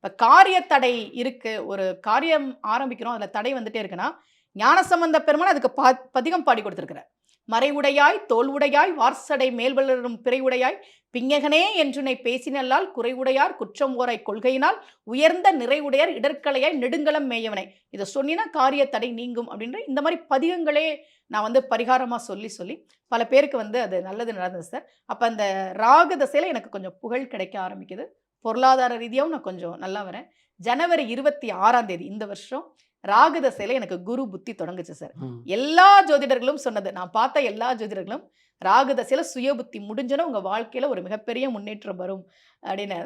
இப்ப காரிய தடை இருக்கு. ஒரு காரியம் ஆரம்பிக்கிறோம். அதுல தடை வந்துட்டே இருக்குன்னா, ஞானசம்பந்த பெருமான் அதுக்கு பதிகம் பாடி கொடுத்திருக்கிறார். "மறை உடையாய், தோள் உடையாய், வார்சடை மேல் வளரும் பிறை உடையாய், பிஞகனே என்றுனை பேசினல்லால் குறை உடையார் குற்றம் ஓராய் கொள்கையினால் உயர்ந்த நிறை உடையார் இடர்களையாய் நெடுங்கலம் மேயவனே." இத சொன்னீன்னா காரிய தடை நீங்கும் அப்படின்ற இந்த மாரி பதிகங்களே நான் வந்து பரிகாரமா சொல்லி, சொல்லி பல பேருக்கு வந்து அது நல்லது நடந்தது சார். அப்ப அந்த ராகு தசையில எனக்கு கொஞ்சம் புகழ் கிடைக்க ஆரம்பிக்குது. பொருளாதார ரீதியாவும் நான் கொஞ்சம் நல்லா வரேன். ஜனவரி 26ஆம் தேதி இந்த வருஷம் ராகு தசையில எனக்கு குரு புத்தி தொடங்குச்சு சார். ம். எல்லா ஜோதிடர்களும் சொன்னது. நான் பார்த்த எல்லா ஜோதிடர்களும் ராகு தசையில சுய புத்தி முடிஞ்சோன உங்க வாழ்க்கையில ஒரு மிகப்பெரிய முன்னேற்றம் வரும் அப்படின்னு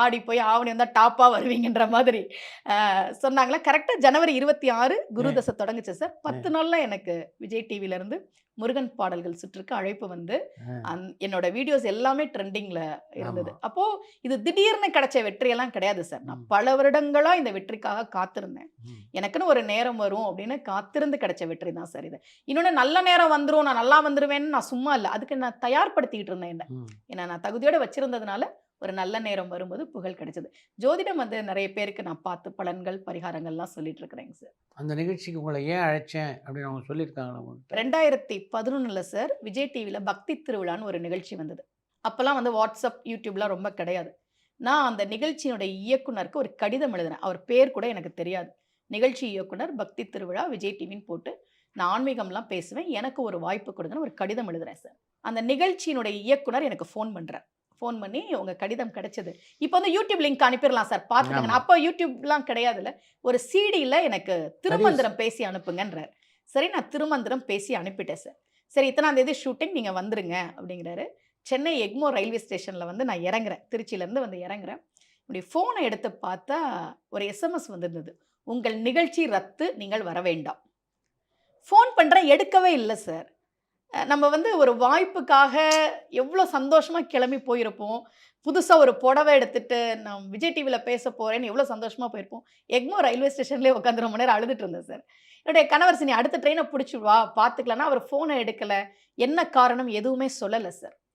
ஆடி போய் ஆவணி வந்தா டாப்பா வருவீங்கன்ற மாதிரி சொன்னாங்களா. கரெக்ட்டா ஜனவரி 26 குரு ம். தசை தொடங்குச்சு சார். 10 நாள்ல எனக்கு விஜய் டிவில இருந்து முருகன் பாடல்கள் சுற்றுக்கு அழைப்பு வந்து ம். என்னோட வீடியோஸ் எல்லாமே ட்ரெண்டிங்ல இருந்தது. ஆமா. அப்போ இது திடீர்னு கிடைச்ச வெற்றியெல்லாம் கிடையாது சார். நான் ம். பல வருடங்களா இந்த வெற்றிக்காக காத்திருந்தேன். ம். எனக்குன்னு ஒரு நேரம் வரும் அப்படின்னு காத்திருந்து கிடைச்ச வெற்றி தான் சார் இது. இன்னொன்னு நல்ல நேரம் வந்துரும், நான் நல்லா வந்துருவேன்னு நான் சும்மா இல்ல. அதுக்கு நான் தயார்படுத்திக்கிட்டு இருந்தேன் என்ன. ம். ஏன்னா நான் தகுதியோட வச்சிருந்ததுனால ஒரு நல்ல நேரம் வரும்போது புகழ் கிடைச்சது. ஜோதிடம் வந்து நெறைய பேருக்கு நான் பார்த்து பலன்கள், பரிகாரங்கள்லாம் சொல்லிட்டு இருக்கிறேங்க சார். அந்த நிகழ்ச்சிக்கு உங்கள ஏன் அழைச்சேன் அப்படின்னு அவங்க சொல்லியிருக்காங்களா உங்ககிட்ட? 2011ல சார் விஜய் டிவில பக்தி திருவிழான்னு ஒரு நிகழ்ச்சி வந்தது. அப்பலாம் வந்து WhatsApp, YouTubeலாம் ரொம்ப கிடையாது. நான் அந்த நிகழ்ச்சியினுடைய இயக்குனருக்கு ஒரு கடிதம் எழுதினேன். அவர் பேர் கூட எனக்கு தெரியாது. நிகழ்ச்சி இயக்குனர் பக்தி திருவிழா விஜய் டிவின்னு போட்டு, நான் ஆன்மீகம்லாம் பேசுவேன். எனக்கு ஒரு வாய்ப்பு கொடுங்கன்னு ஒரு கடிதம் எழுதுறேன் சார். அந்த நிகழ்ச்சியினுடைய இயக்குனர் எனக்கு ஃபோன் பண்றார். ஃபோன் பண்ணி உங்க கடிதம் கிடைச்சது. இப்ப வந்து YouTube லிங்க் அனுப்பிறலாம் சார் பார்த்துக்கங்க. ஆமா. அப்ப YouTubeலாம் கிடையாதுல்ல. ஒரு சிடில எனக்கு பதிவு திருமந்திரம் பேசி அனுப்புங்கன்றார். சரி நான் திருமந்திரம் பேசி அனுப்பிட்டேன் சார். சரி இத்தனாம் தேதி ஷூட்டிங் நீங்க வந்துருங்க அப்படிங்கிறாரு. சென்னை எக்மோர் ரயில்வே ஸ்டேஷன்ல வந்து நான் இறங்குறேன். திருச்சியிலேருந்து வந்து இறங்குறேன். என்னுடைய ஃபோன எடுத்து பார்த்தா ஒரு எஸ்எம்எஸ் வந்திருந்தது. உங்கள் நிகழ்ச்சி ரத்து. நீங்கள் வர வேண்டாம். ஃபோன் பண்றேன் எடுக்கவே இல்ல சார். நம்ம வந்து ஒரு வாய்ப்புக்காக எவ்வளோ சந்தோஷமா கிளம்பி போயிருப்போம். புதுசா ஒரு புடவ எடுத்துட்டு நான் விஜய் டிவில பேச போறேன்னு எவ்வளோ சந்தோஷமா போயிருப்போம். எக்மோர் ரயில்வே ஸ்டேஷன்லயே உட்காந்து ரொம்ப நேரம் அழுதுட்டு இருந்தேன் சார். என்னுடைய கணவர் "சரி நீ அடுத்த ட்ரெயின புடிச்சு வா பார்த்துக்கலாம்னா" அவர் ஃபோன எடுக்கல. என்ன காரணம் எதுவுமே சொல்லல சார்.